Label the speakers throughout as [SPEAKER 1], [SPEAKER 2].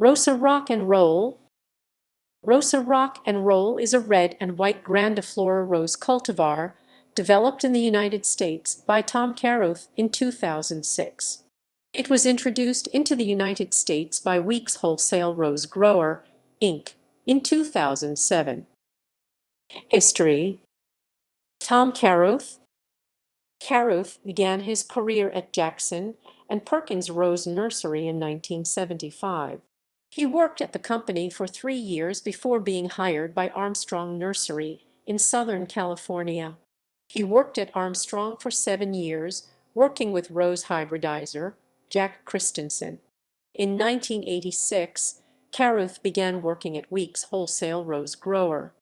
[SPEAKER 1] Rosa Rock and Roll. Rosa Rock and Roll is a red and white Grandiflora rose cultivar developed in the United States by Tom Carruth in 2006. It was introduced into the United States by Weeks Wholesale Rose Grower, Inc. in 2007. History. Tom Carruth. Carruth began his career at Jackson and Perkins Rose Nursery in 1975. He worked at the company for 3 years before being hired by Armstrong Nursery in Southern California. He worked at Armstrong for 7 years, working with rose hybridizer Jack Christensen. In 1986, Carruth began working at Weeks Wholesale Rose Grower.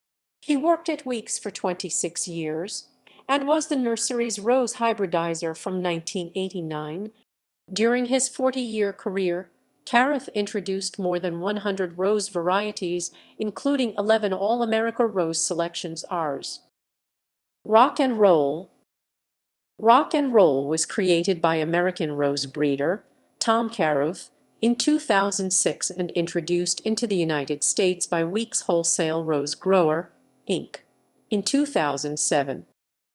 [SPEAKER 1] He worked at Weeks for 26 years and was the nursery's rose hybridizer from 1989. During his 40-year career, Carruth introduced more than 100 rose varieties, including 11 All-America Rose Selections Rs. Rock and Roll. Rock and Roll was created by American rose breeder Tom Carruth in 2006 and introduced into the United States by Weeks Wholesale Rose Grower, Inc. in 2007.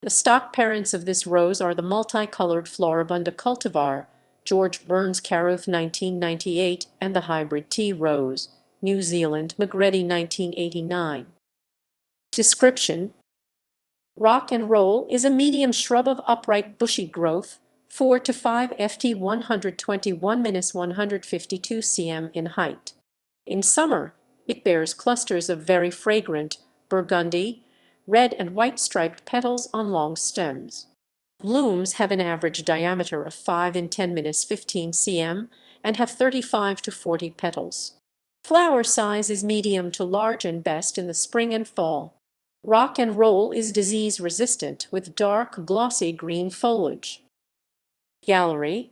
[SPEAKER 1] The stock parents of this rose are the multicolored Floribunda cultivar, George Burns Carruth 1998, and the hybrid tea rose, New Zealand McGredy 1989. Description. Rock and Roll is a medium shrub of upright bushy growth, 4 to 5 ft 121–152 cm in height. In summer, it bears clusters of very fragrant burgundy, red and white striped petals on long stems. Blooms have an average diameter of 5 in 10–15 cm and have 35 to 40 petals. Flower size is medium to large and best in the spring and fall. Rock and Roll is disease resistant with dark glossy green foliage. Gallery.